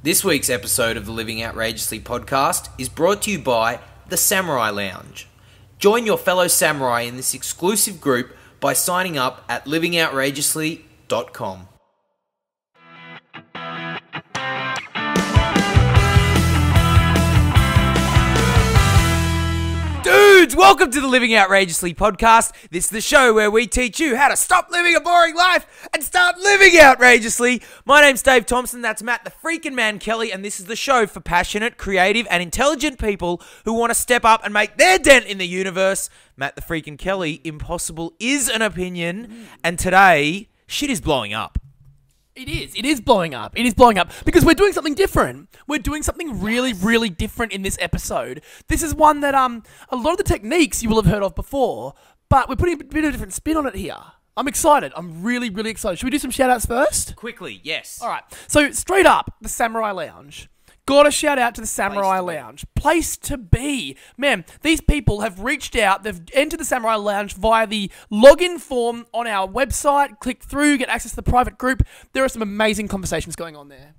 This week's episode of the Living Outrageously podcast is brought to you by the Samurai Lounge. Join your fellow samurai in this exclusive group by signing up at livingoutrageously.com. Dudes, welcome to the Living Outrageously podcast. This is the show where we teach you how to stop living a boring life and start living outrageously. My name's Dave Thompson, that's Matt the freaking man Kelly, and this is the show for passionate, creative, and intelligent people who want to step up and make their dent in the universe. Matt the freaking Kelly, impossible is an opinion, and today, shit is blowing up. It is blowing up. It is blowing up because we're doing something different. We're doing something really different in this episode. This is one that a lot of the techniques you will have heard of before, but we're putting a bit of a different spin on it here. I'm excited. I'm really excited. Should we do some shout-outs first? Quickly, yes. All right. So, straight up, the Samurai Lounge. Got to shout out to the Samurai Lounge. Place to be. Man, these people have reached out. They've entered the Samurai Lounge via the login form on our website. Click through, get access to the private group. There are some amazing conversations going on there.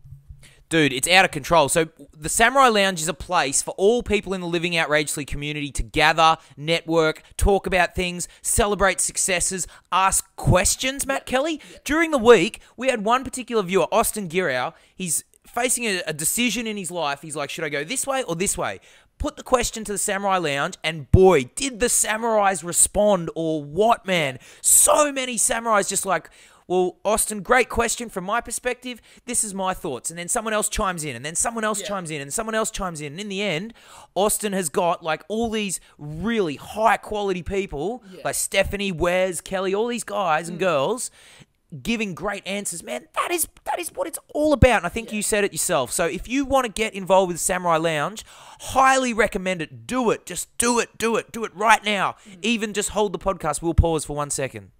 Dude, it's out of control. So the Samurai Lounge is a place for all people in the Living Outrageously community to gather, network, talk about things, celebrate successes, ask questions, Matt Kelly. During the week, we had one particular viewer, Austin Girow. He's facing a decision in his life. He's like, should I go this way or this way? Put the question to the Samurai Lounge, and boy, did the samurais respond or what, man? So many samurais just like, well, Austin, great question from my perspective. This is my thoughts. And then someone else chimes in, and then someone else chimes in, and someone else chimes in. And in the end, Austin has got like all these really high quality people, like Stephanie, Wes, Kelly, all these guys and girls giving great answers. Man, that is what it's all about. And I think you said it yourself. So if you want to get involved with Samurai Lounge, highly recommend it. Do it. Just do it. Do it right now. Even just hold the podcast. We'll pause for 1 second.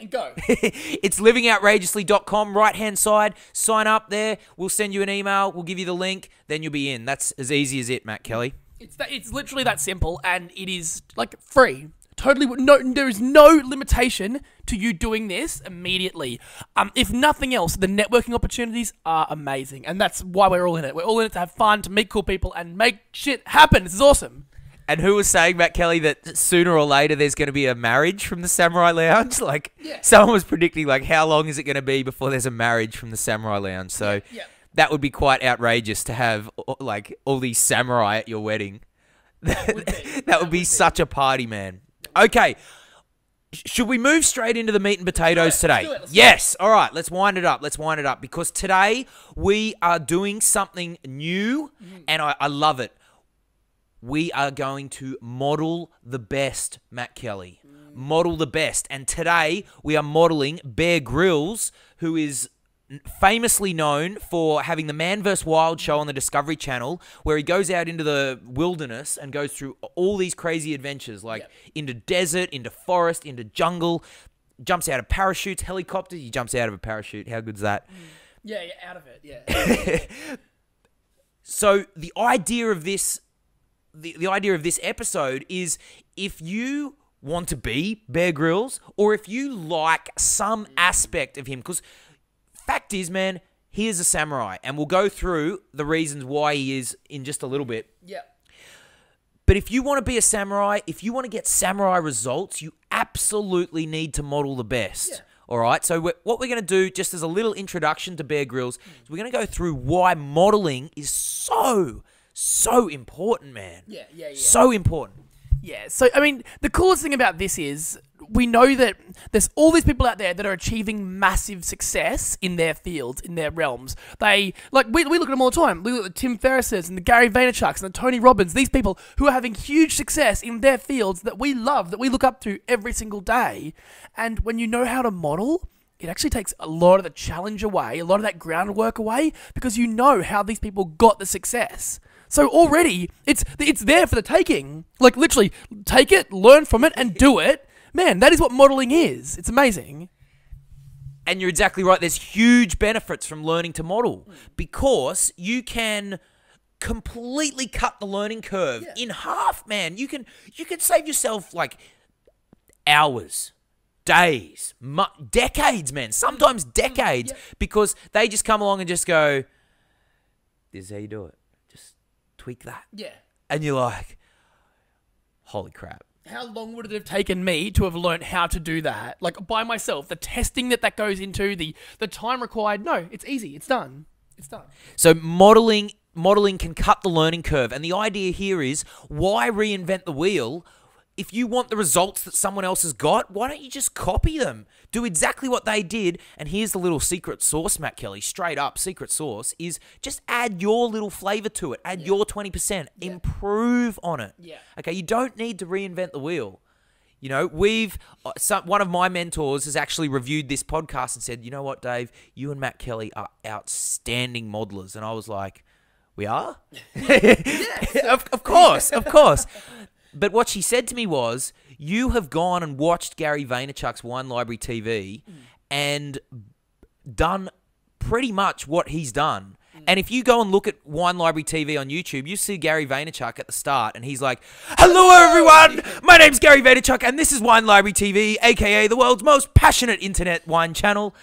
And go. It's livingoutrageously.com, right-hand side. Sign up there. We'll send you an email. We'll give you the link. Then you'll be in. That's as easy as it, Matt Kelly. It's literally that simple, and it is like free. Totally, there is no limitation to you doing this immediately. If nothing else, the networking opportunities are amazing, and that's why we're all in it. We're all in it to have fun, to meet cool people, and make shit happen. This is awesome. And who was saying, Matt Kelly, that sooner or later there's going to be a marriage from the Samurai Lounge? Like, someone was predicting, like, how long is it going to be before there's a marriage from the Samurai Lounge? So that would be quite outrageous to have, like, all these samurai at your wedding. That would be such a party, man. Okay, should we move straight into the meat and potatoes today? Yes. All right, let's wind it up. Because today we are doing something new, and I love it. We are going to model the best, Matt Kelly. Model the best. And today we are modeling Bear Grylls, who is famously known for having the Man vs. Wild show on the Discovery Channel, where he goes out into the wilderness and goes through all these crazy adventures, like into desert, into forest, into jungle, jumps out of parachutes, helicopters. He jumps out of a parachute. How good's that? Yeah, out of it, yeah. So the idea of this, the idea of this episode is if you want to be Bear Grylls, or if you like some aspect of him, because fact is, man, he is a samurai, and we'll go through the reasons why he is in just a little bit. Yeah. But if you want to be a samurai, if you want to get samurai results, you absolutely need to model the best. Yeah. All right? So what we're going to do, just as a little introduction to Bear Grylls, is we're going to go through why modeling is so important, man. Yeah. So important. Yeah, so, I mean, the coolest thing about this is we know that there's all these people out there that are achieving massive success in their fields, in their realms. We look at them all the time. We look at the Tim Ferrisses and the Gary Vaynerchuks and the Tony Robbins, these people who are having huge success in their fields that we love, that we look up to every single day. And when you know how to model, it actually takes a lot of the challenge away, a lot of that groundwork away, because you know how these people got the success. So already, it's there for the taking. Like, literally, take it, learn from it, and do it. Man, that is what modeling is. It's amazing. And you're exactly right. There's huge benefits from learning to model, because you can completely cut the learning curve in half, man. You can save yourself, like, hours, days, decades, man, sometimes decades, because they just come along and just go, this is how you do it. Just tweak that. Yeah. And you're like, holy crap. How long would it have taken me to have learned how to do that? Like, by myself, the testing that goes into, the time required. No, it's easy. It's done. It's done. So modeling can cut the learning curve. And the idea here is, why reinvent the wheel? If you want the results that someone else has got, why don't you just copy them? Do exactly what they did. And here's the little secret sauce, Matt Kelly, straight up secret sauce, is just add your little flavor to it. Add your 20%. Improve on it. Yeah. Okay, you don't need to reinvent the wheel. You know, one of my mentors has actually reviewed this podcast and said, you know what, Dave, you and Matt Kelly are outstanding modelers. And I was like, we are? Of course. But what she said to me was, you have gone and watched Gary Vaynerchuk's Wine Library TV and done pretty much what he's done. And if you go and look at Wine Library TV on YouTube, you see Gary Vaynerchuk at the start, and he's like, hello, everyone. My name's Gary Vaynerchuk, and this is Wine Library TV, a.k.a. the world's most passionate internet wine channel.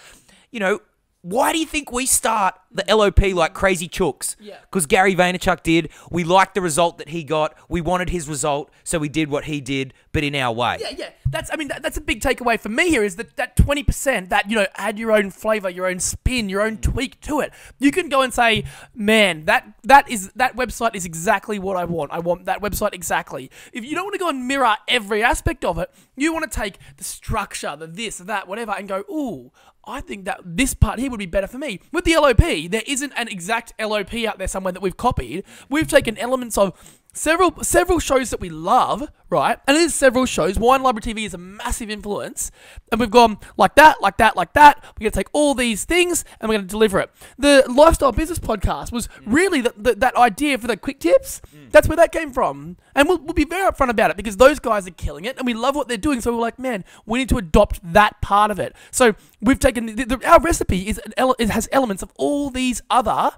You know, why do you think we start the LOP like crazy chooks? Yeah. Because Gary Vaynerchuk did. We liked the result that he got. We wanted his result, so we did what he did, but in our way. Yeah. That's a big takeaway for me here, is that 20%, that, you know, add your own flavor, your own spin, your own tweak to it. You can go and say, man, that website is exactly what I want. I want that website exactly. If you don't want to go and mirror every aspect of it, you want to take the structure, the this, that, whatever, and go, ooh, I think that this part here would be better for me. With the LOP, there isn't an exact LOP out there somewhere that we've copied. We've taken elements of several shows that we love, right? And it is several shows. Wine Library TV is a massive influence. And we've gone like that, like that, like that. We're going to take all these things and we're going to deliver it. The Lifestyle Business Podcast was really that idea for the quick tips. That's where that came from. And we'll be very upfront about it, because those guys are killing it and we love what they're doing. So we're like, man, we need to adopt that part of it. So we've taken, our recipe it has elements of all these other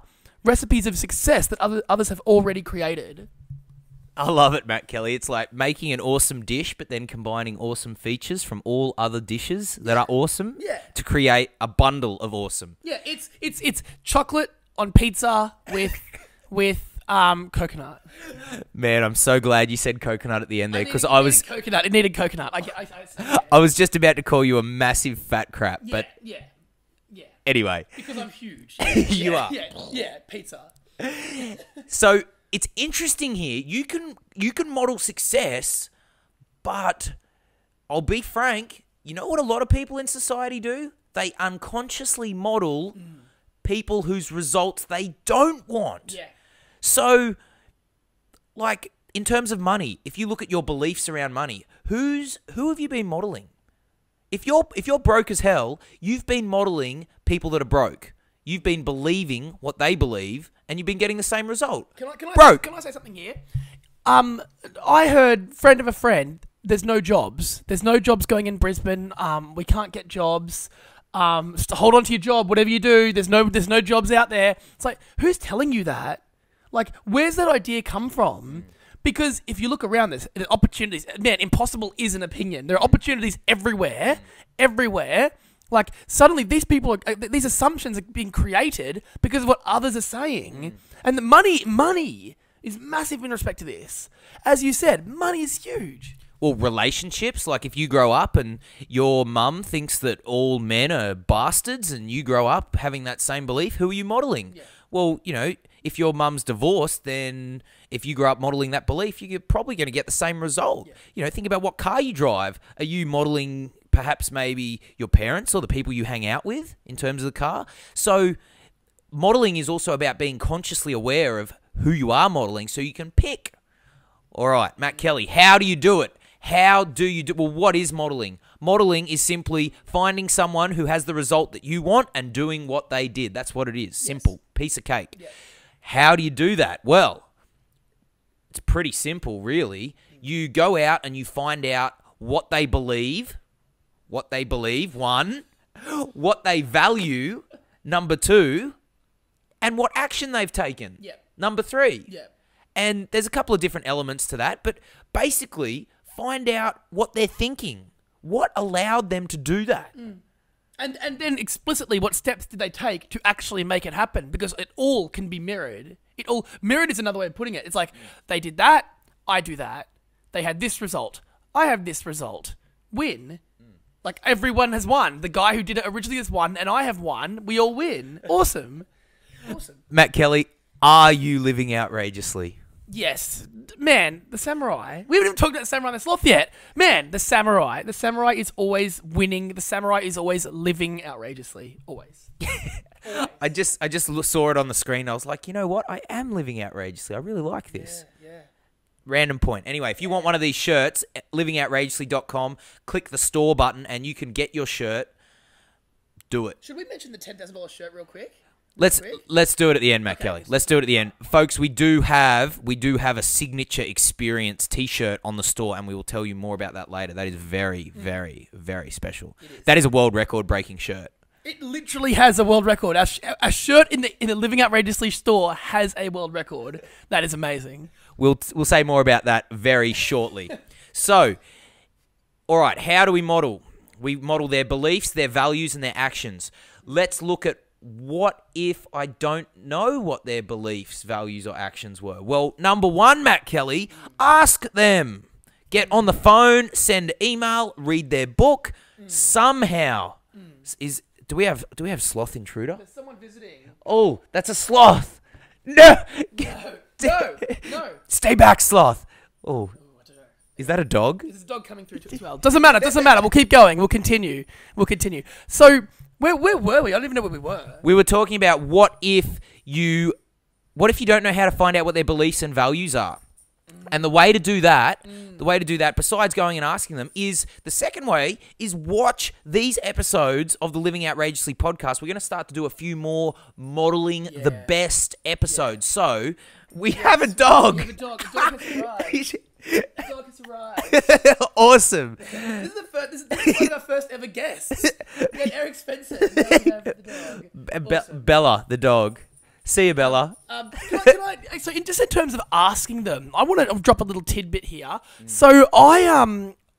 recipes of success that others have already created. I love it, Matt Kelly. It's like making an awesome dish, but then combining awesome features from all other dishes that are awesome to create a bundle of awesome. Yeah, it's chocolate on pizza with coconut. Man, I'm so glad you said coconut at the end there, because I was coconut. It needed coconut. I was just about to call you a massive fat crap, but yeah. Anyway, because I'm huge. You are. Yeah, pizza. So it's interesting here. You can model success, but I'll be frank, you know what a lot of people in society do? They unconsciously model people whose results they don't want. Yeah. So, like, in terms of money, if you look at your beliefs around money, who have you been modeling? If you're broke as hell, you've been modeling people that are broke. You've been believing what they believe, and you've been getting the same result. Can I say something here? I heard, friend of a friend, there's no jobs. There's no jobs going in Brisbane. We can't get jobs. Hold on to your job, whatever you do. There's no jobs out there. It's like, who's telling you that? Like, where's that idea come from? Because if you look around, there's opportunities. Man, impossible is an opinion. There are opportunities everywhere. Like, suddenly these these assumptions are being created because of what others are saying. And the money is massive in respect to this. As you said, money is huge. Well, relationships, like if you grow up and your mum thinks that all men are bastards and you grow up having that same belief, who are you modeling? Yeah. Well, you know, if your mum's divorced, then if you grow up modeling that belief, you're probably going to get the same result. Yeah. You know, think about what car you drive. Are you modeling perhaps maybe your parents or the people you hang out with in terms of the car? So modeling is also about being consciously aware of who you are modeling so you can pick. All right, Matt Kelly, how do you do it? How do you do? Well, what is modeling? Modeling is simply finding someone who has the result that you want and doing what they did. That's what it is. Simple. Piece of cake. Yeah. How do you do that? Well, it's pretty simple, really. You go out and you find out what they believe. One. What they value. Number two. And what action they've taken. Yep. Number three. Yep. And there's a couple of different elements to that, but basically find out what they're thinking. What allowed them to do that? And then explicitly, what steps did they take to actually make it happen? Because it all can be mirrored. Mirrored is another way of putting it. It's like, they did that, I do that. They had this result, I have this result. Win. Like, everyone has won. The guy who did it originally has won, and I have won. We all win. Awesome. Matt Kelly, are you living outrageously? Yes. Man, the samurai. We haven't even talked about the samurai and the sloth yet. Man, the samurai. The samurai is always winning. The samurai is always living outrageously. Always. I just saw it on the screen. I was like, you know what? I am living outrageously. I really like this. Yeah. Random point. Anyway, if you want one of these shirts, livingoutrageously.com, click the store button and you can get your shirt. Do it. Should we mention the $10,000 shirt real quick? Let's do it at the end, Matt Kelly. Let's do it at the end. Folks, we do have a signature experience t-shirt on the store, and we will tell you more about that later. That is very, very, very special. That is a world record breaking shirt. It literally has a world record. A shirt in the Living Outrageously store has a world record. That is amazing. We'll say more about that very shortly. So, all right, how do we model? We model their beliefs, their values, and their actions. Let's look at what if I don't know what their beliefs, values, or actions were. Well, number one, Matt Kelly, ask them. Get on the phone, send an email, read their book. Somehow, do we have sloth intruder? There's someone visiting. Oh, that's a sloth. No. No. Stay back, sloth. Oh, is that a dog? There's a dog coming through as well. Doesn't matter. We'll keep going. We'll continue. So, where were we? I don't even know where we were. We were talking about what if you don't know how to find out what their beliefs and values are. And the way to do that, besides going and asking them, is the second way is watch these episodes of the Living Outrageously podcast. We're going to start to do a few more modeling the best episodes. So we have a dog. We have a dog. The dog has arrived. Awesome. This is one of our first ever guests. We had Eric Spencer. Now we have the dog. Awesome. Bella, the dog. See you, Bella. So just in terms of asking them, I want to drop a little tidbit here. So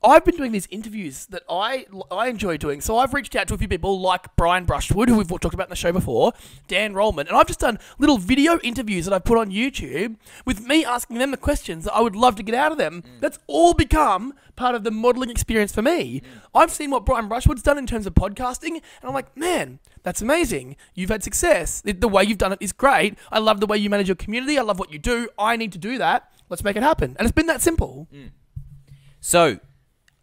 I've been doing these interviews that I enjoy doing. So I've reached out to a few people like Brian Brushwood, who we've talked about in the show before, Dan Rollman, and I've just done little video interviews that I've put on YouTube with me asking them the questions that I would love to get out of them. That's all become part of the modelling experience for me. I've seen what Brian Brushwood's done in terms of podcasting, and I'm like, man, that's amazing. You've had success. The way you've done it is great. I love the way you manage your community. I love what you do. I need to do that. Let's make it happen. And it's been that simple. So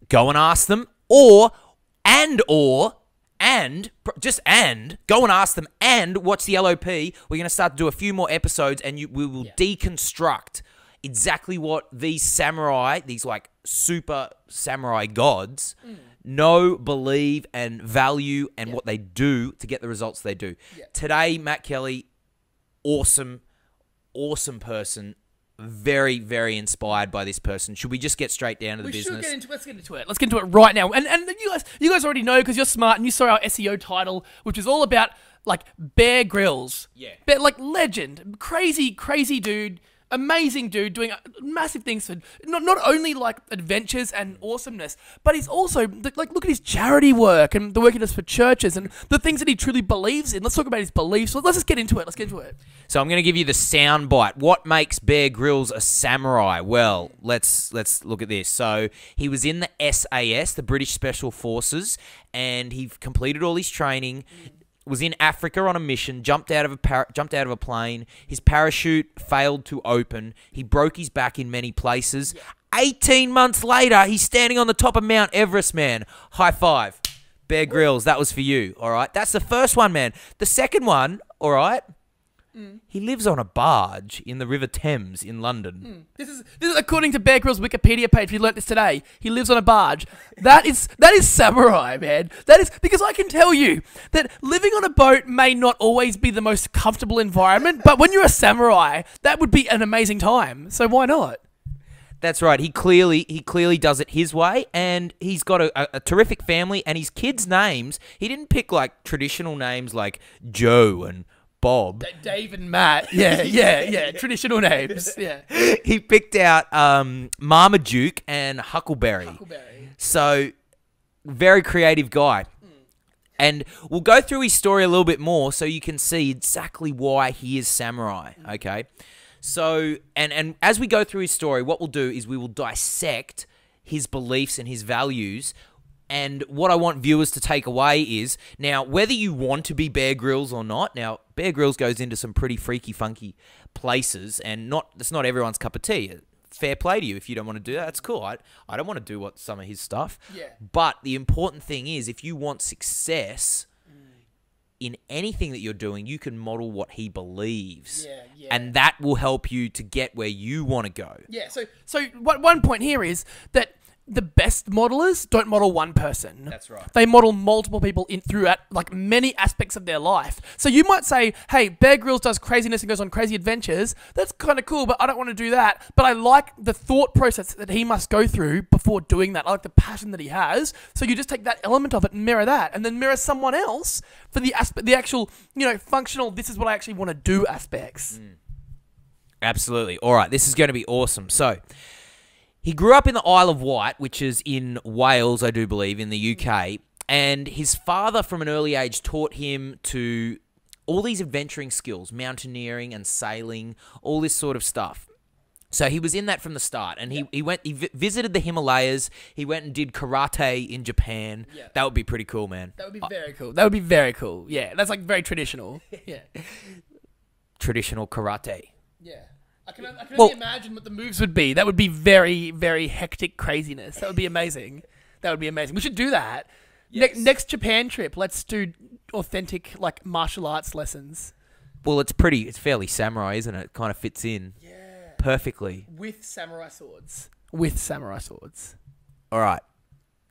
go and ask them, go and ask them and watch the LOP. We're going to start to do a few more episodes, and we will deconstruct exactly what these samurai, these like super samurai gods, know, believe, and value, and what they do to get the results they do. Today, Matt Kelly, awesome person. Very, very inspired by this person. Should we just get straight down to the business? Let's get into it. Let's get into it right now. And you guys already know because you're smart and you saw our SEO title, which is all about like Bear Grylls. Yeah. Like legend, crazy dude. Amazing dude doing massive things for not only like adventures and awesomeness, but he's also like, look at his charity work and the work he does for churches and the things that he truly believes in. Let's talk about his beliefs. Let's just get into it. So I'm going to give you the sound bite. What makes Bear Grylls a samurai? Well, let's look at this. So he was in the SAS, the British Special Forces, and he completed all his training. Was in Africa on a mission, jumped out of a plane. His parachute failed to open. He broke his back in many places. 18 months later, he's standing on the top of Mount Everest, man. High five. Bear Grylls, that was for you, all right? That's the first one, man. The second one, all right? He lives on a barge in the River Thames in London. This is according to Bear Grylls' Wikipedia page. We learnt this today. He lives on a barge. That is samurai, man. That is because I can tell you that living on a boat may not always be the most comfortable environment, but when you're a samurai, that would be an amazing time. So why not? That's right. He clearly does it his way, and he's got a terrific family. And his kids' names, he didn't pick like traditional names like Joe and Bob. Dave and Matt. Yeah. Traditional names. Yeah. He picked out Marmaduke and Huckleberry. So Very creative guy. And we'll go through his story a little bit more so you can see exactly why he is samurai, okay? So, and as we go through his story, what we'll do is we will dissect his beliefs and his values. And what I want viewers to take away is, now, whether you want to be Bear Grylls or not, now, Bear Grylls goes into some pretty freaky, funky places, and it's not everyone's cup of tea. Fair play to you if you don't want to do that. That's cool. I don't want to do some of his stuff. Yeah. But the important thing is, if you want success in anything that you're doing, you can model what he believes. Yeah. And that will help you to get where you want to go. Yeah, so one point here is that the best modelers don't model one person. That's right. They model multiple people throughout like many aspects of their life. So you might say, hey, Bear Grylls does craziness and goes on crazy adventures. That's kind of cool, but I don't want to do that. But I like the thought process that he must go through before doing that. I like the passion that he has. So you just take that element of it and mirror that, and then mirror someone else for the actual, functional, this is what I actually want to do aspects. Absolutely. All right, this is going to be awesome. So, he grew up in the Isle of Wight, which is in Wales, I do believe, in the UK. And his father, from an early age, taught him to all these adventuring skills, mountaineering and sailing, all this sort of stuff. So he was in that from the start. And he visited the Himalayas. He went and did karate in Japan. Yeah. That would be pretty cool, man. That would be very cool. That would be very cool. Yeah, that's like very traditional. Yeah. Traditional karate. Yeah. I can only imagine what the moves would be. That would be very, very hectic craziness. That would be amazing. We should do that. Yes. Next Japan trip, let's do authentic like martial arts lessons. Well, it's fairly samurai, isn't it? It kind of fits in perfectly. With samurai swords. All right.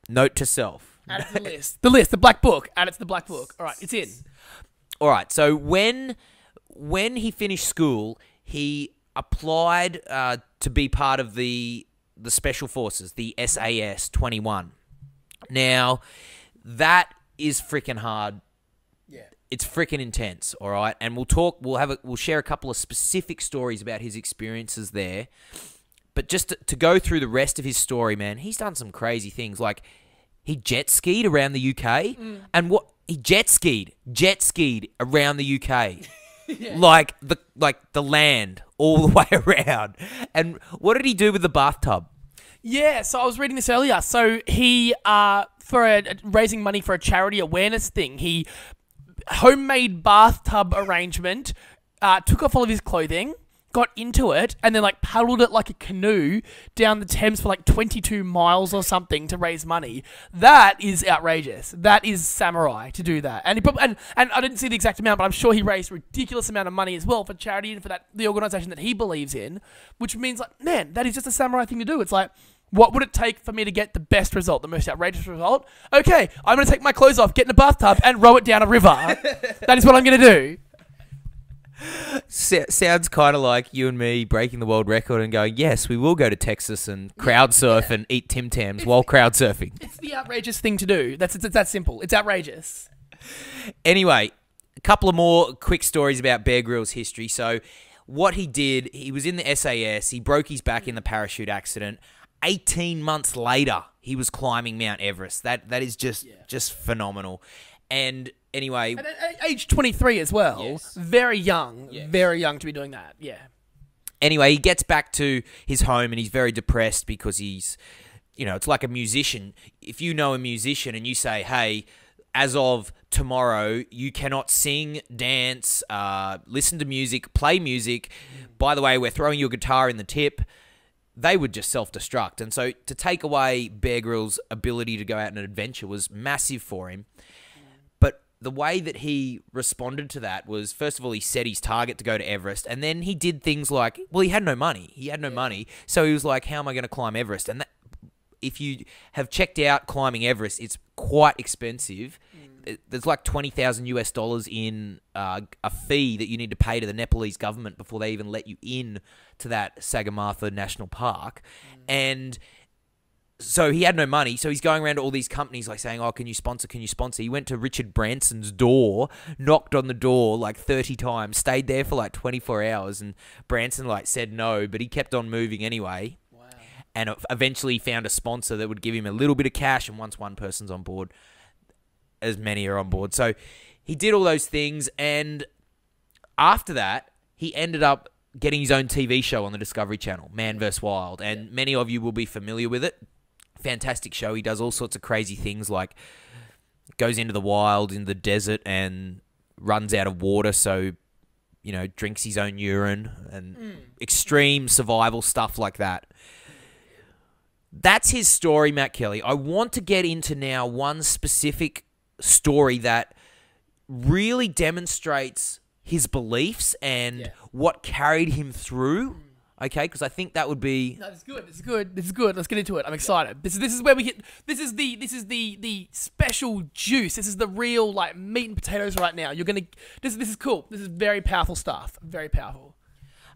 Note to self. Add it to the list. The black book. Add it to the black book. All right, it's in. All right, so when he finished school, he applied to be part of the Special Forces, the SAS 21. Now, that is freaking hard. Yeah. It's freaking intense, all right? And we'll share a couple of specific stories about his experiences there. But just to go through the rest of his story, man, he's done some crazy things. Like, he jet skied around the UK, and he jet skied around the UK. Yeah. Like the land all the way around. And what did he do with the bathtub? Yeah, so I was reading this earlier. So he, raising money for a charity awareness thing, he homemade bathtub arrangement, took off all of his clothing, got into it, and then like paddled it like a canoe down the Thames for like 22 miles or something to raise money. That is outrageous. That is samurai to do that. And he probably, and I didn't see the exact amount, but I'm sure he raised a ridiculous amount of money as well for charity and for the organization that he believes in, which means like, man, that is just a samurai thing to do. It's like, what would it take for me to get the best result, the most outrageous result? Okay, I'm going to take my clothes off, get in a bathtub, and row it down a river. That is what I'm going to do. Sounds kind of like you and me breaking the world record and going, yes, we will go to Texas and crowd surf and eat Tim Tams while crowd surfing. It's the outrageous thing to do. It's that simple. It's outrageous. Anyway, a couple of more quick stories about Bear Grylls' history. So what he did, he was in the SAS. He broke his back in the parachute accident. 18 months later, he was climbing Mount Everest. That is just phenomenal. And anyway, and at age 23 as well. Yes. Very young. Yes. Very young to be doing that. Yeah. Anyway, he gets back to his home and he's very depressed because he's, it's like a musician. If you know a musician and you say, hey, as of tomorrow, you cannot sing, dance, listen to music, play music. By the way, we're throwing your guitar in the tip. They would just self-destruct. And so to take away Bear Grylls' ability to go out on an adventure was massive for him. But the way that he responded to that was, first of all, he set his target to go to Everest. And then he did things like, well, he had no money. Money. So he was like, how am I going to climb Everest? And that, if you have checked out climbing Everest, it's quite expensive. There's like $20,000 in a fee that you need to pay to the Nepalese government before they even let you in to that Sagarmatha National Park. And so he had no money. So he's going around to all these companies like saying, oh, can you sponsor? Can you sponsor? He went to Richard Branson's door, knocked on the door like 30 times, stayed there for like 24 hours. And Branson like said no, but he kept on moving anyway. Wow. and eventually found a sponsor that would give him a little bit of cash, and once one person's on board, as many are on board. So he did all those things, and after that, he ended up getting his own TV show on the Discovery Channel, Man vs. Wild, and many of you will be familiar with it. Fantastic show. He does all sorts of crazy things, like goes into the wild, in the desert, and runs out of water, so, you know, drinks his own urine, and extreme survival stuff like that. That's his story, Matt Kelly. I want to get into now one specific story that really demonstrates his beliefs and what carried him through. Okay, because I think that would be. No, this is good. This is good. This is good. Let's get into it. I'm excited. This is where we get. This is the special juice. This is the real like meat and potatoes right now. You're gonna. This is cool. This is very powerful stuff. Very powerful.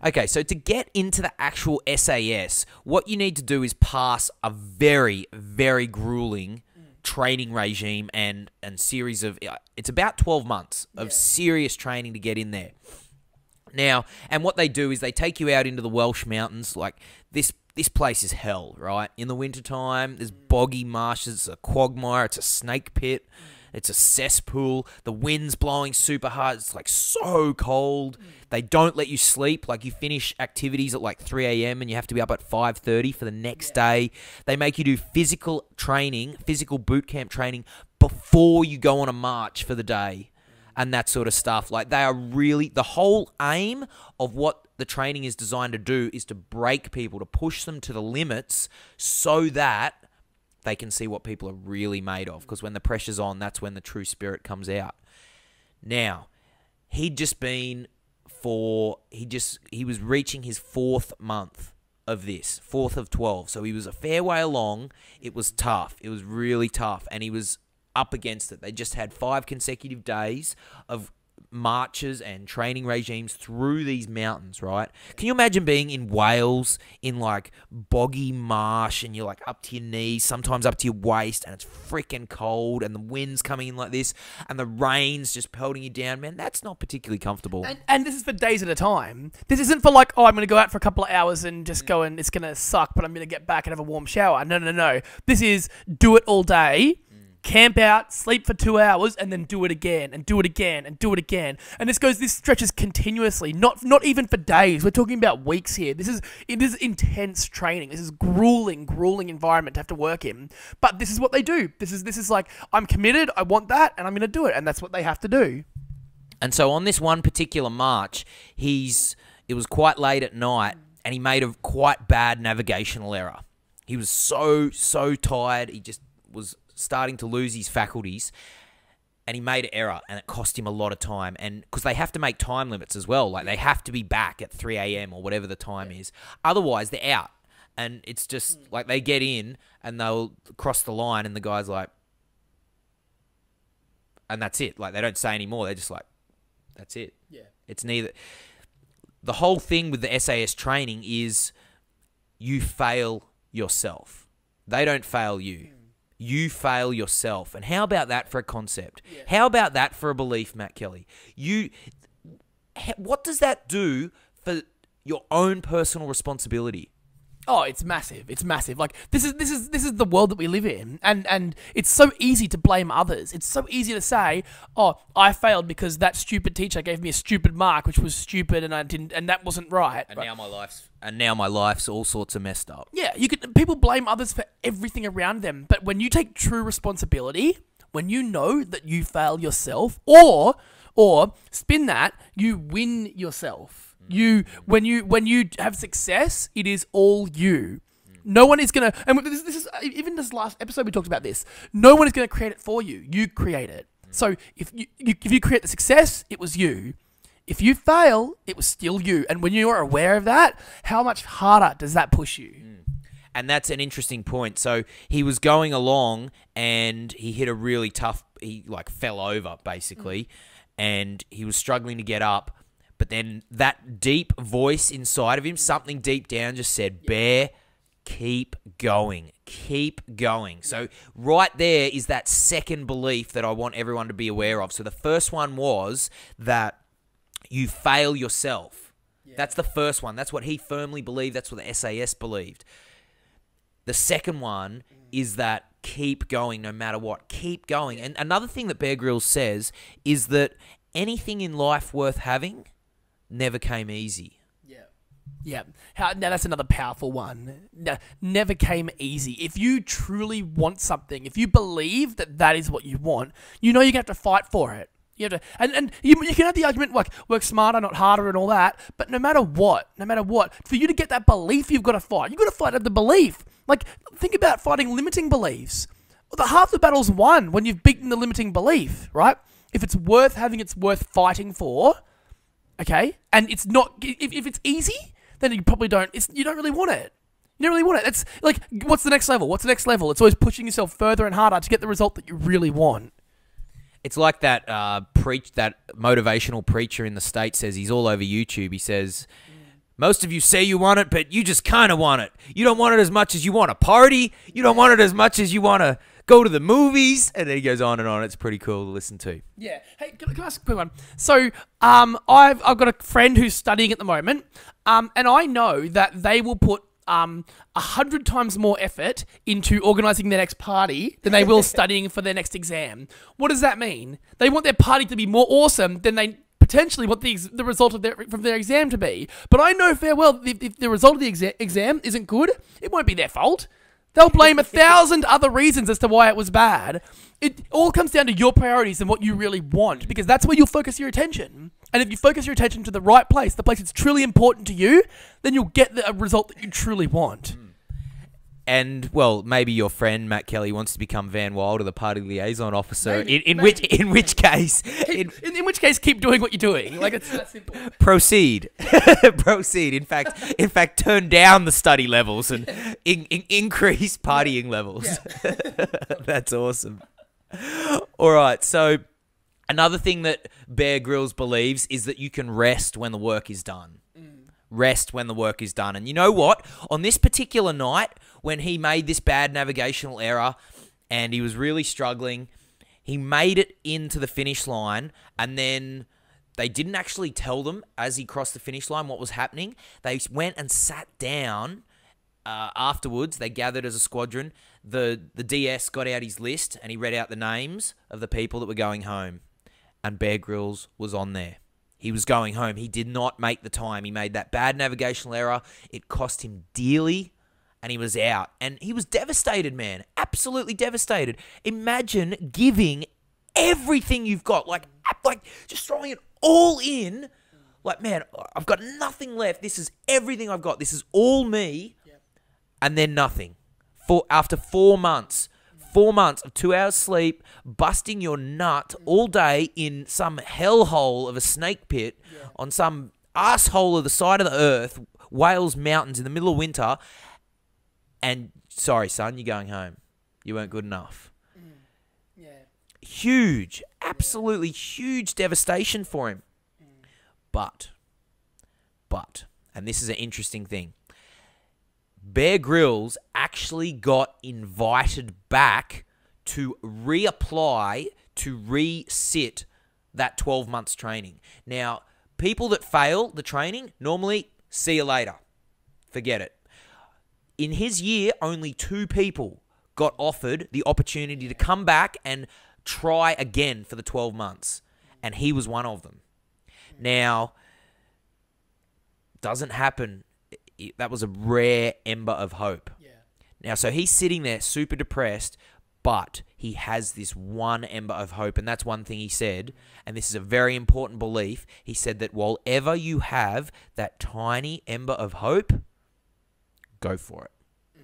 Okay, so to get into the actual SAS, what you need to do is pass a very, very grueling training regime and series of. It's about 12 months of serious training to get in there. Now, and what they do is they take you out into the Welsh mountains. Like, this place is hell, right? In the wintertime, there's boggy marshes, it's a quagmire, it's a snake pit, it's a cesspool, the wind's blowing super hard, it's like so cold. They don't let you sleep. Like, you finish activities at like 3 a.m. and you have to be up at 5:30 for the next day. They make you do physical training, physical boot camp training before you go on a march for the day. And that sort of stuff. Like, they are really, the whole aim of what the training is designed to do is to break people, to push them to the limits so that they can see what people are really made of. Because when the pressure's on, that's when the true spirit comes out. Now, he was reaching his 4th month of this, 4th of 12. So he was a fair way along. It was tough. It was really tough. And he was up against it. They just had 5 consecutive days of marches and training regimes through these mountains, right? Can you imagine being in Wales in like boggy marsh and you're like up to your knees, sometimes up to your waist, and it's freaking cold and the wind's coming in like this and the rain's just pelting you down, man? That's not particularly comfortable. And this is for days at a time. This isn't for like, oh, I'm going to go out for a couple of hours and just go and it's going to suck, but I'm going to get back and have a warm shower. No. This is do it all day. Camp out, sleep for 2 hours, and then do it again, and do it again, and do it again. And this stretches continuously, not even for days. We're talking about weeks here. It is intense training. This is grueling environment to have to work in. But this is what they do. This is like, I'm committed, I want that, and I'm going to do it. And that's what they have to do. And so on this one particular march, it was quite late at night, and he made a quite bad navigational error. He was so tired, he just was starting to lose his faculties, and he made an error, and it cost him a lot of time. And because they have to make time limits as well, like they have to be back at 3 a.m. or whatever the time is, otherwise they're out. And it's just like they get in and they'll cross the line, and the guy's like, and that's it. Like, they don't say anymore. They're just like, that's it. Yeah, it's neither. The whole thing with the SAS training is you fail yourself. They don't fail you. You fail yourself. And how about that for a concept? Yeah. How about that for a belief, Matt Kelly? What does that do for your own personal responsibility? Oh, it's massive. It's massive. Like, this is the world that we live in, and it's so easy to blame others. It's so easy to say, "Oh, I failed because that stupid teacher gave me a stupid mark, which was stupid, and that wasn't right." And now my life's all sorts of messed up. Yeah, people blame others for everything around them, but when you take true responsibility, when you know that you failed yourself, or spin that, you win yourself. When you have success, it is all you. No one is gonna, and this is even this last episode we talked about this. No one is gonna create it for you. You create it. So if you create the success, it was you. If you fail, it was still you. And when you are aware of that, how much harder does that push you? And that's an interesting point. So he was going along and he hit a really tough. He like fell over basically, and he was struggling to get up. But then that deep voice inside of him, something deep down just said, Bear, keep going. Keep going. So right there is that second belief that I want everyone to be aware of. So the first one was that you fail yourself. Yeah. That's the first one. That's what he firmly believed. That's what the SAS believed. The second one is that keep going no matter what. Keep going. And another thing that Bear Grylls says is that anything in life worth having never came easy. Yeah. Now that's another powerful one. Never came easy. If you truly want something, if you believe that that is what you want, you know you're going to have to fight for it. You have to, and you can have the argument like work smarter, not harder, and all that. But no matter what, for you to get that belief, you've got to fight. You've got to fight at the belief. Like think about fighting limiting beliefs. Well, half the battle's won when you've beaten the limiting belief, right? If it's worth having, it's worth fighting for. Okay, and it's not. If it's easy, then you probably don't. You don't really want it. You don't really want it. It's like, what's the next level? It's always pushing yourself further and harder to get the result that you really want. It's like that that motivational preacher in the States says. He's all over YouTube. He says, most of you say you want it, but you just kind of want it. You don't want it as much as you want to party. You don't want it as much as you want to go to the movies. And then he goes on and on. It's pretty cool to listen to. Yeah. Hey, can I ask a quick one? So, I've got a friend who's studying at the moment, and I know that they will put 100 times more effort into organising their next party than they will studying for their next exam. What does that mean? They want their party to be more awesome than they potentially want the result of from their exam to be. But I know fair well if the result of the exam isn't good, it won't be their fault. They'll blame 1,000 other reasons as to why it was bad. It all comes down to your priorities and what you really want, because that's where you'll focus your attention. And if you focus your attention to the right place, the place that's truly important to you, then you'll get the result that you truly want. And, well, maybe your friend, Matt Kelly, wants to become Van Wilder, the party liaison officer, Maybe. in which case... In which case, keep doing what you're doing. Like, it's that simple. Proceed. Proceed. In fact, turn down the study levels and increase partying levels. Yeah. That's awesome. All right, so another thing that Bear Grylls believes is that you can rest when the work is done. Rest when the work is done. And you know what? On this particular night, when he made this bad navigational error and he was really struggling, he made it into the finish line, and then they didn't actually tell them as he crossed the finish line what was happening. They went and sat down afterwards. They gathered as a squadron. The DS got out his list and he read out the names of the people that were going home, and Bear Grylls was on there. He was going home. He did not make the time. He made that bad navigational error. It cost him dearly, and he was out. And he was devastated, man. Absolutely devastated. Imagine giving everything you've got, like just throwing it all in. Like, man, I've got nothing left. This is everything I've got. This is all me. Yep. And then nothing. After 4 months. 4 months of 2 hours sleep, busting your nut all day in some hellhole of a snake pit on some asshole of the side of the earth, Wales Mountains in the middle of winter, and sorry, son, you're going home. You weren't good enough. Yeah. Huge, absolutely huge devastation for him. But, and this is an interesting thing, Bear Grylls actually got invited back to reapply, to resit that 12 months training. Now, people that fail the training, normally, see you later. Forget it. In his year, only 2 people got offered the opportunity to come back and try again for the 12 months. And he was one of them. Now, doesn't happen. That was a rare ember of hope. Yeah. Now, so he's sitting there super depressed, but he has this one ember of hope, and that's one thing he said, and this is a very important belief. He said that wherever you have that tiny ember of hope, go for it.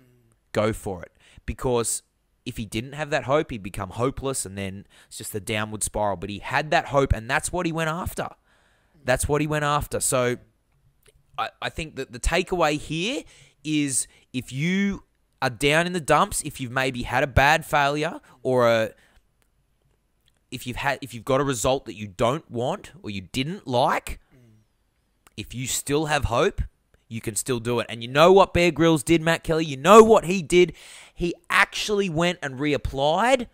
Go for it. Because if he didn't have that hope, he'd become hopeless, and then it's just a downward spiral. But he had that hope, and that's what he went after. That's what he went after. So I think that the takeaway here is if you are down in the dumps, if you've maybe had a bad failure, or if you've got a result that you don't want or you didn't like, if you still have hope, you can still do it. And you know what Bear Grylls did, Matt Kelly? You know what he did? He actually went and reapplied,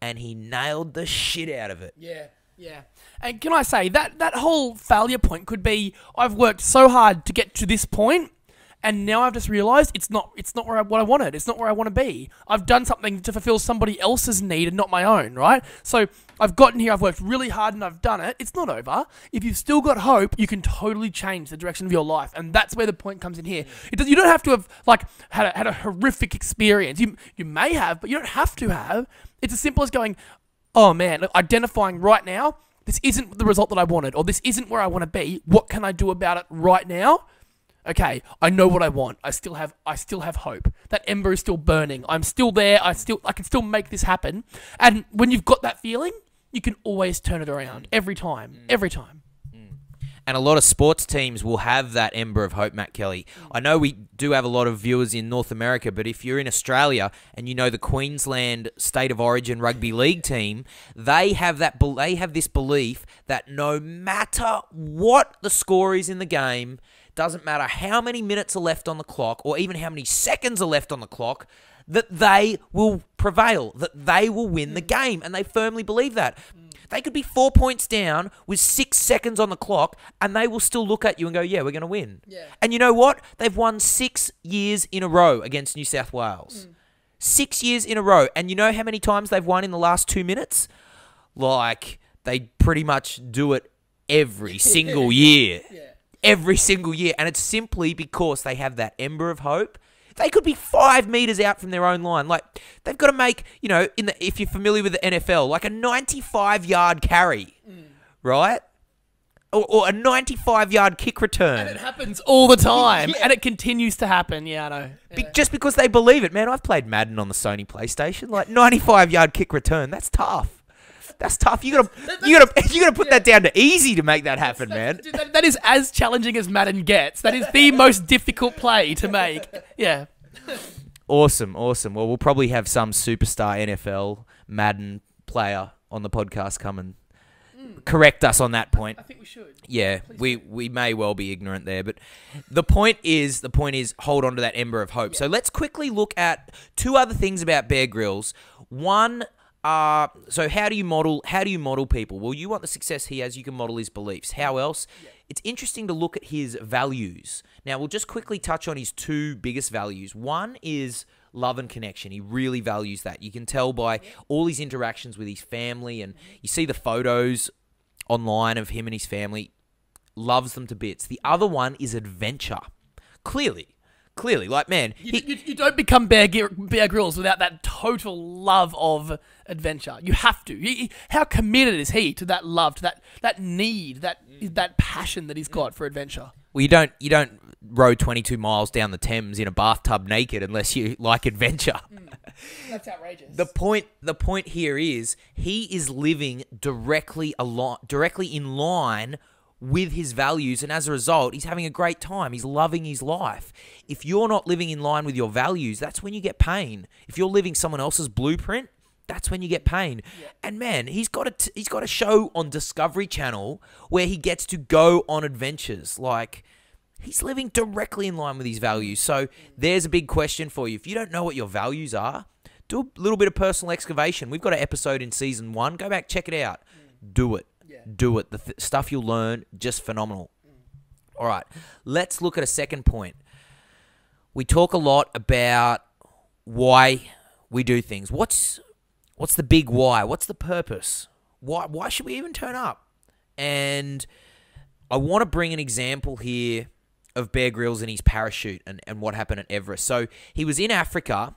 and he nailed the shit out of it. Yeah. Yeah. And can I say, that whole failure point could be, I've worked so hard to get to this point, And now I've just realised it's not what I wanted. It's not where I want to be. I've done something to fulfil somebody else's need and not my own, right? So I've gotten here, I've worked really hard and I've done it. It's not over. If you've still got hope, you can totally change the direction of your life. And that's where the point comes in here. You don't have to have like had a horrific experience. You may have, but you don't have to have. It's as simple as going, oh man, identifying right now, this isn't the result that I wanted, or this isn't where I want to be. What can I do about it right now? Okay, I know what I want. I still have hope. That ember is still burning. I'm still there. I can still make this happen. And when you've got that feeling, you can always turn it around every time. Every time. And a lot of sports teams will have that ember of hope, Matt Kelly. I know we do have a lot of viewers in North America, but if you're in Australia and you know the Queensland State of Origin Rugby League team, they have this belief that no matter what the score is in the game, doesn't matter how many minutes are left on the clock or even how many seconds are left on the clock, that they will prevail, that they will win the game. And they firmly believe that. They could be 4 points down with 6 seconds on the clock and they will still look at you and go, yeah, we're going to win. Yeah. And you know what? They've won 6 years in a row against New South Wales. 6 years in a row. And you know how many times they've won in the last 2 minutes? Like, they pretty much do it every single year. Yeah. Every single year. And it's simply because they have that ember of hope. They could be 5 meters out from their own line. Like, they've got to make, if you're familiar with the NFL, like a 95-yard carry, right? Or a 95-yard kick return. And it happens all the time. And it continues to happen. Yeah, I know. Yeah. Just because they believe it. Man, I've played Madden on the Sony PlayStation. Like, 95-yard kick return, that's tough. That's tough. You gotta put that down to easy to make that happen, man. Dude, that is as challenging as Madden gets. That is the most difficult play to make. Yeah. Awesome. Well, we'll probably have some superstar NFL Madden player on the podcast come and correct us on that point. I think we should. Yeah, we may well be ignorant there, but the point is hold on to that ember of hope. Yeah. So let's quickly look at 2 other things about Bear Grylls. One. So how do you model people? Well, you want the success he has, you can model his beliefs. How else? Yeah. It's interesting to look at his values. Now, we'll just quickly touch on his 2 biggest values. One is love and connection. He really values that. You can tell by all his interactions with his family, and you see the photos online of him and his family. Loves them to bits. The other one is adventure. Clearly, like, man... You don't become Bear Grylls without that total love of adventure. You have to. How committed is he to that love, to that need, that passion that he's got for adventure? Well, you don't row 22 miles down the Thames in a bathtub naked unless you like adventure. That's outrageous. The point here is he is living directly in line with his values, and as a result, he's having a great time. He's loving his life. If you're not living in line with your values, that's when you get pain. If you're living someone else's blueprint, that's when you get pain. Yeah. And man, he's got a show on Discovery Channel where he gets to go on adventures. Like, he's living directly in line with his values. So there's a big question for you. If you don't know what your values are, do a little bit of personal excavation. We've got an episode in season 1. Go back, check it out. Do it. Do it. The stuff you'll learn, just phenomenal. All right, let's look at a second point. We talk a lot about why we do things. What's the big why? What's the purpose? Why should we even turn up? And I want to bring an example here of Bear Grylls and his parachute and what happened at Everest. So he was in Africa,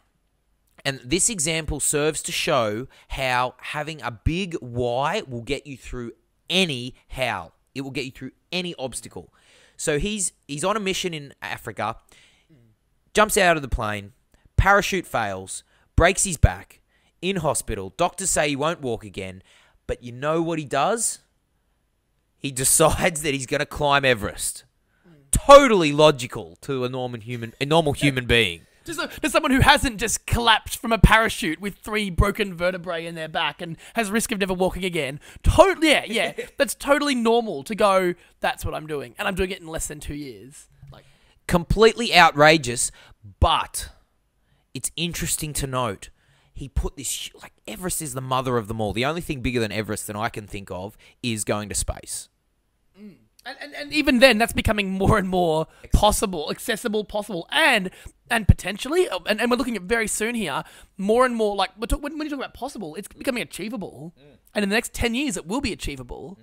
and this example serves to show how having a big why will get you through any how. It will get you through any obstacle. So he's on a mission in Africa, jumps out of the plane, parachute fails, breaks his back, in hospital. Doctors say he won't walk again, but you know what he does? He decides that he's going to climb Everest. Totally logical to a normal human being. To someone who hasn't just collapsed from a parachute with 3 broken vertebrae in their back and has risk of never walking again. Totally, yeah. That's totally normal to go, that's what I'm doing. And I'm doing it in less than 2 years. Like, completely outrageous, but it's interesting to note. He put this, like, Everest is the mother of them all. The only thing bigger than Everest that I can think of is going to space. And even then, that's becoming more and more accessible, and potentially, and we're looking at very soon here, more and more, like, when you talk about possible, it's becoming achievable. And in the next 10 years, it will be achievable.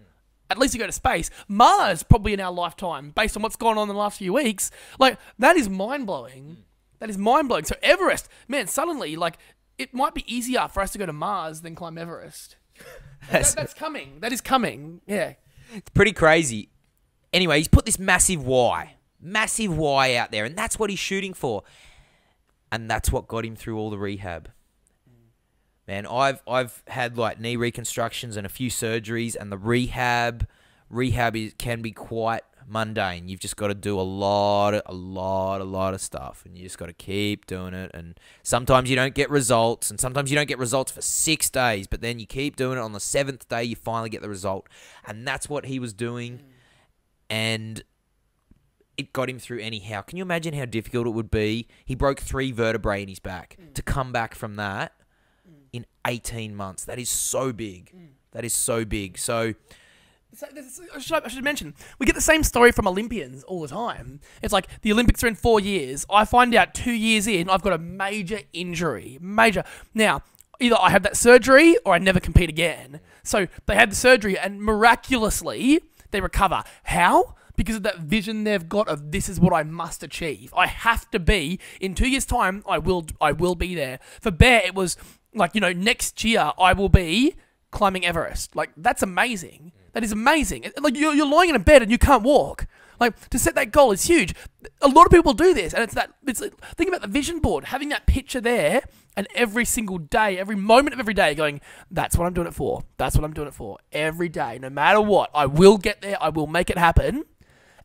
At least you go to space. Mars, probably in our lifetime, based on what's gone on in the last few weeks. Like, that is mind-blowing. That is mind-blowing. So Everest, man, suddenly, like, it might be easier for us to go to Mars than climb Everest. That's coming. That is coming. Yeah. It's pretty crazy. Anyway, he's put this massive why out there, and that's what he's shooting for. And that's what got him through all the rehab. Man, I've had like knee reconstructions and a few surgeries, and the rehab can be quite mundane. You've just got to do a lot of stuff, and you just got to keep doing it. And sometimes you don't get results, and sometimes you don't get results for 6 days, but then you keep doing it. On the 7th day, you finally get the result, and that's what he was doing. And it got him through anyhow. Can you imagine how difficult it would be? He broke 3 vertebrae in his back. To come back from that in 18 months. That is so big. That is so big. So I should mention, we get the same story from Olympians all the time. It's like, the Olympics are in 4 years. I find out 2 years in, I've got a major injury. Major. Now, either I have that surgery or I never compete again. So they had the surgery and miraculously they recover. How? Because of that vision they've got of, this is what I must achieve. I have to be, in 2 years' time, I will be there. For Bear, it was like, next year I will be climbing Everest. Like, that's amazing. That is amazing. Like, you're lying in a bed and you can't walk. Like, to set that goal is huge. A lot of people do this, and think about the vision board, having that picture there, and every single day, every moment of every day, going, that's what I'm doing it for. That's what I'm doing it for. Every day, no matter what, I will get there. I will make it happen.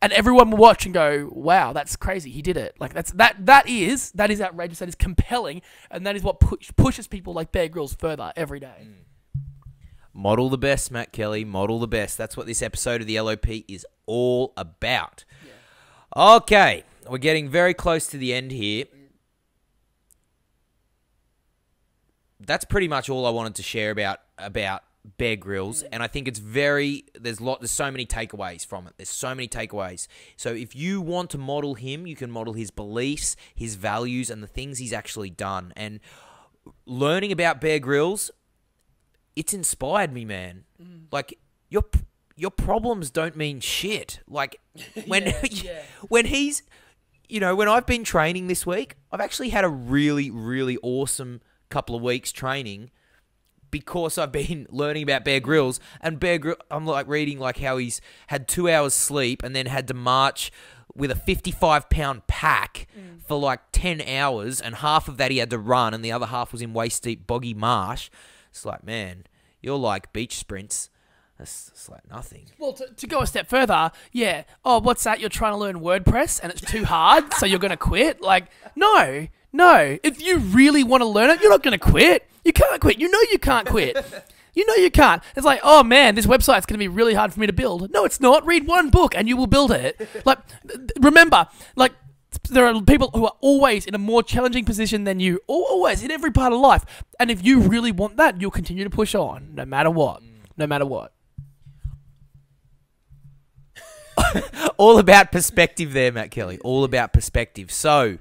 And everyone will watch and go, wow, that's crazy. He did it. Like, that is outrageous. That is compelling, and that is what pushes people like Bear Grylls further every day. Model the best, Matt Kelly. Model the best. That's what this episode of the LOP is all about. Yeah. Okay, we're getting very close to the end here. That's pretty much all I wanted to share about Bear Grylls, and I think it's there's so many takeaways from it. There's so many takeaways. So if you want to model him, you can model his beliefs, his values, and the things he's actually done. And learning about Bear Grylls, it's inspired me, man. Like, your problems don't mean shit. Like, when when he's, when I've been training this week, I've actually had a really, really awesome couple of weeks training because I've been learning about Bear Grylls. And I'm like reading like how he's had 2 hours sleep and then had to march with a 55-pound pack for like 10 hours, and half of that he had to run, and the other half was in waist-deep boggy marsh. It's like, man, you're like beach sprints. That's like nothing. Well, to go a step further, yeah. Oh, what's that? You're trying to learn WordPress and it's too hard, so you're going to quit? Like, no. If you really want to learn it, you're not going to quit. You can't quit. You know you can't quit. You know you can't. It's like, oh man, this website's going to be really hard for me to build. No, it's not. Read one book and you will build it. Like, remember, like, there are people who are always in a more challenging position than you, always, in every part of life. And if you really want that, you'll continue to push on, no matter what. No matter what. All about perspective there, Matt Kelly. All about perspective. So,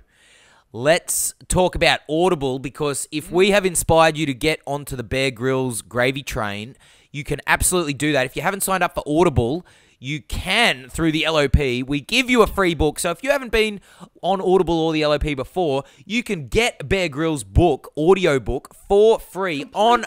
let's talk about Audible, because if we have inspired you to get onto the Bear Grylls gravy train, you can absolutely do that. If you haven't signed up for Audible, you can through the LOP. We give you a free book. So if you haven't been on Audible or the LOP before, you can get Bear Grylls' book, audio book, for free on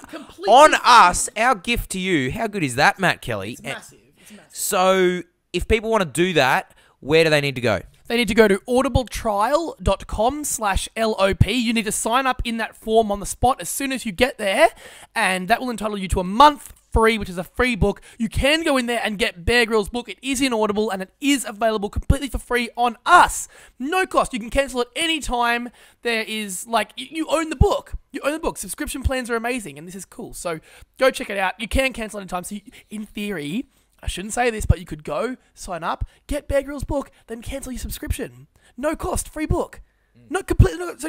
us. Our gift to you. How good is that, Matt Kelly? It's massive. It's massive. So if people want to do that, where do they need to go? They need to go to audibletrial.com/LOP. You need to sign up in that form on the spot as soon as you get there, and that will entitle you to a month free, which is a free book. You can go in there and get Bear Grylls' book. It is in Audible, and it is available completely for free on us. No cost. You can cancel at any time. There is, like, you own the book. You own the book. Subscription plans are amazing, and this is cool. So go check it out. You can cancel anytime. So in theory, I shouldn't say this, but you could go, sign up, get Bear Grylls' book, then cancel your subscription. No cost, free book. So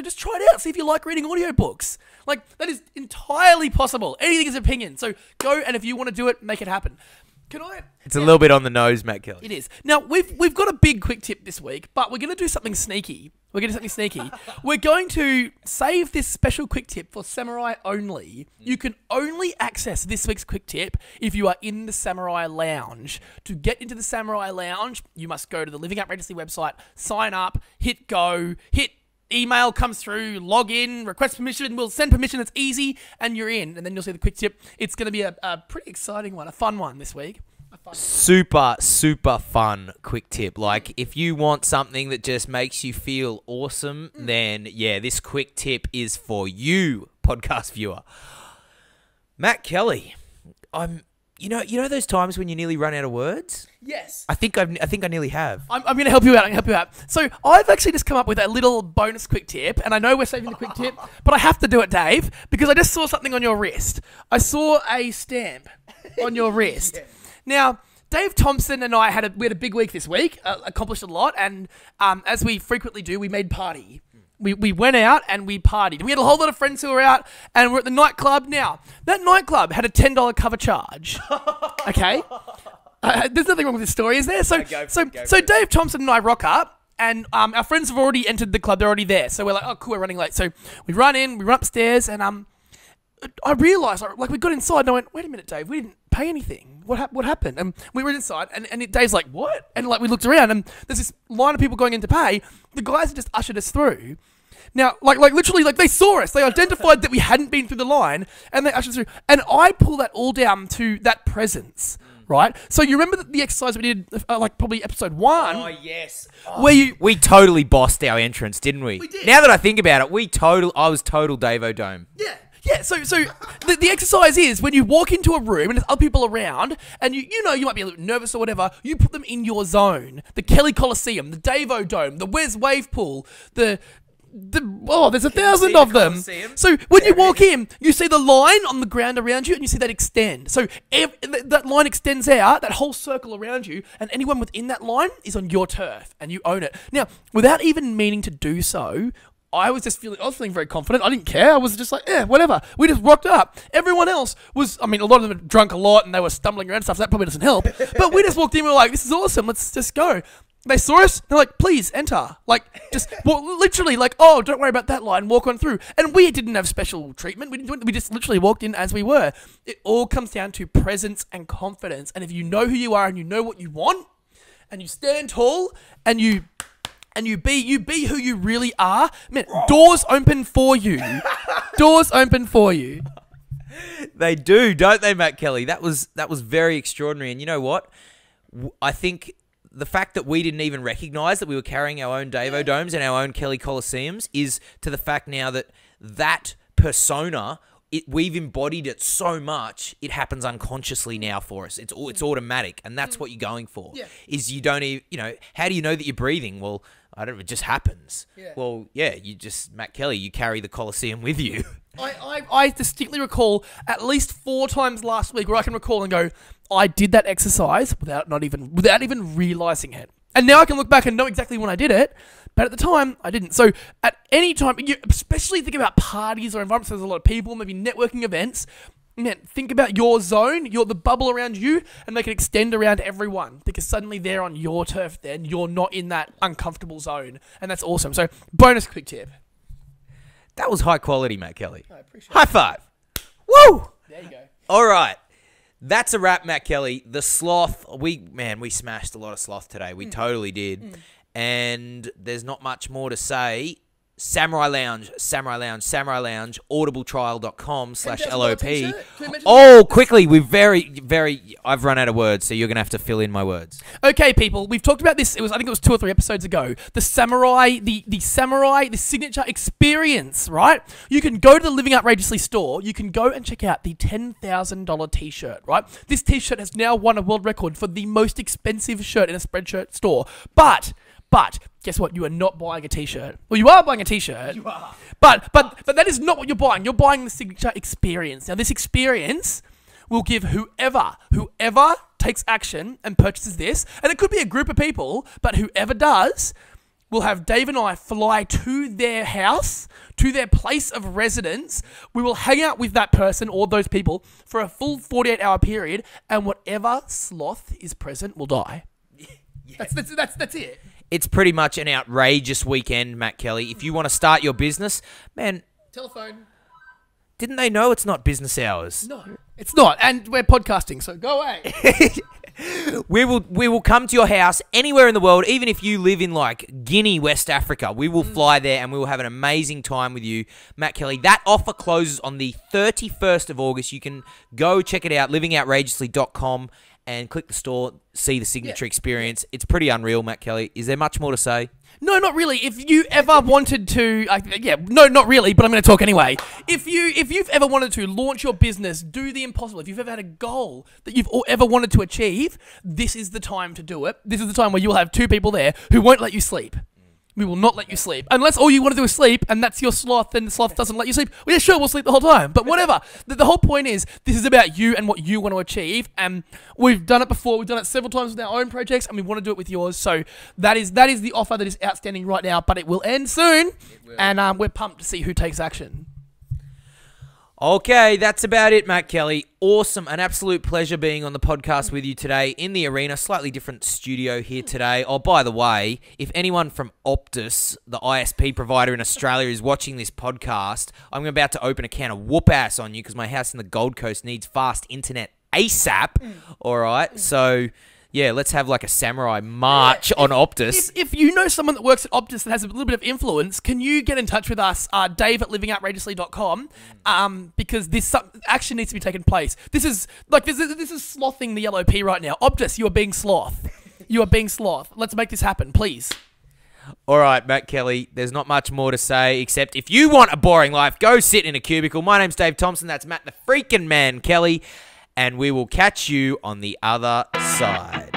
just try it out, see if you like reading audiobooks. Like, that is entirely possible. Anything is opinion. So go, and if you want to do it, make it happen. Can I? It's a little bit on the nose, Matt Kelly. It is. Now, we've got a big quick tip this week, but we're going to do something sneaky. We're going to save this special quick tip for Samurai only. You can only access this week's quick tip if you are in the Samurai Lounge. To get into the Samurai Lounge, you must go to the Living Outrageously website, sign up, hit go, hit email comes through, log in, request permission, we'll send permission, it's easy, and you're in. And then you'll see the quick tip. It's going to be a pretty exciting one, a fun one this week. Super fun quick tip. Like, if you want something that just makes you feel awesome, then yeah, this quick tip is for you, podcast viewer. Matt Kelly, you know those times when you nearly run out of words? Yes. I think I nearly have. I'm going to help you out. So I've actually just come up with a little bonus quick tip, and I know we're saving the quick tip, but I have to do it, Dave, because I just saw something on your wrist. I saw a stamp on your wrist. Yeah. Now, Dave Thompson and I had a big week this week, accomplished a lot, and as we frequently do, we made party. We went out and we partied. We had a whole lot of friends who were out, and we're at the nightclub. Now, that nightclub had a $10 cover charge. Okay? There's nothing wrong with this story, is there? So Dave Thompson and I rock up, and our friends have already entered the club. They're already there. So we're like, oh, cool, we're running late. So we run upstairs, and I realised, like, we got inside, and I went, wait a minute, Dave, we didn't pay anything. What happened? And we were inside, and Dave's like, what? And like, we looked around, and there's this line of people going in to pay. The guys had just ushered us through. Now, like literally, like, they saw us. They identified that we hadn't been through the line, and they ushered us through. And I pull that all down to that presence. Right? So you remember the exercise we did, like probably episode 1? Oh, yes. Where we totally bossed our entrance, didn't we? We did. Now that I think about it, I was total Davo Dome. Yeah. Yeah, so the exercise is when you walk into a room and there's other people around, and you know you might be a little nervous or whatever, you put them in your zone. The Kelly Coliseum, the Davo Dome, the Wes Wave Pool, there's 1,000 of them. Coliseum. So when you walk in, you see the line on the ground around you, and you see that extend. So that line extends out, that whole circle around you, and anyone within that line is on your turf, and you own it. Now, without even meaning to do so, I was feeling very confident. I didn't care. I was just like, yeah, whatever. We just rocked up. Everyone else was, a lot of them had drunk a lot and they were stumbling around and stuff, so that probably doesn't help. But we just walked in, we were like, this is awesome, let's just go. They saw us, they're like, please enter. Like, just, literally, like, oh, don't worry about that line, walk on through. And we didn't have special treatment. We just literally walked in as we were. It all comes down to presence and confidence. And if you know who you are and you know what you want, and you stand tall, and you be who you really are, man, doors open for you. Doors open for you. They do, don't they, Matt Kelly? That was very extraordinary. And you know what? I think the fact that we didn't even recognise that we were carrying our own Davo Domes and our own Kelly Coliseums is to the fact now that persona, we've embodied it so much, it happens unconsciously now for us. It's automatic, and that's what you're going for. Yeah. Is you don't even, how do you know that you're breathing? Well, I don't know, it just happens. Yeah. Well, yeah, Matt Kelly, you carry the Coliseum with you. I distinctly recall at least 4 times last week where I can recall and go, I did that exercise without even realising it. And now I can look back and know exactly when I did it, but at the time, I didn't. So at any time, especially think about parties or environments, there's a lot of people, maybe networking events, man, think about your zone, the bubble around you, and make it extend around everyone, because suddenly they're on your turf then, you're not in that uncomfortable zone, and that's awesome. So bonus quick tip. That was high quality, Matt Kelly. I appreciate High five. Woo! There you go. All right. That's a wrap, Matt Kelly. The sloth, we smashed a lot of sloth today. We totally did. And there's not much more to say. Samurai Lounge, audibletrial.com/LOP. Oh, quickly, I've run out of words, so you're going to have to fill in my words. Okay, people, we've talked about this, I think it was 2 or 3 episodes ago. The Samurai, the signature experience, right? You can go to the Living Outrageously store, you can go and check out the $10,000 t-shirt, right? This t-shirt has now won a world record for the most expensive shirt in a Spreadshirt store. But guess what? You are not buying a t-shirt. Well, you are buying a t-shirt. You are. But that is not what you're buying. You're buying the signature experience. Now, this experience will give whoever takes action and purchases this, and it could be a group of people, but whoever does, will have Dave and I fly to their house to their place of residence. We will hang out with that person or those people for a full 48-hour period, and whatever sloth is present will die. Yeah. That's it. It's pretty much an outrageous weekend, Matt Kelly. If you want to start your business, man... Telephone. Didn't they know it's not business hours? No, it's not. And we're podcasting, so go away. We will come to your house anywhere in the world, even if you live in like Guinea, West Africa. We will fly there and we will have an amazing time with you, Matt Kelly. That offer closes on the 31st of August. You can go check it out, livingoutrageously.com, and click the store, see the signature experience. It's pretty unreal, Matt Kelly. Is there much more to say? No, not really. If you ever wanted to, no, not really, but I'm going to talk anyway. If you've ever wanted to launch your business, do the impossible, if you've ever had a goal that you've ever wanted to achieve, this is the time to do it. This is the time where you'll have two people there who won't let you sleep. We will not let you sleep. Unless all you want to do is sleep, and that's your sloth, and the sloth doesn't let you sleep. Well, yeah, sure, we'll sleep the whole time. But whatever. The whole point is, this is about you and what you want to achieve. And we've done it before. We've done it several times with our own projects, and we want to do it with yours. So that is the offer that is outstanding right now, but it will end soon. And we're pumped to see who takes action. Okay, that's about it, Matt Kelly. Awesome. An absolute pleasure being on the podcast with you today in the arena. Slightly different studio here today. Oh, by the way, if anyone from Optus, the ISP provider in Australia, is watching this podcast, I'm about to open a can of whoop-ass on you because my house in the Gold Coast needs fast internet ASAP. All right, so... yeah, let's have like a samurai march on Optus. If you know someone that works at Optus that has a little bit of influence, can you get in touch with us, Dave at livingoutrageously.com, because this action needs to be taken place. This is slothing the yellow pea right now. Optus, you are being sloth. You are being sloth. Let's make this happen, please. All right, Matt Kelly, there's not much more to say, except if you want a boring life, go sit in a cubicle. My name's Dave Thompson. That's Matt the freaking man Kelly. And we will catch you on the other side.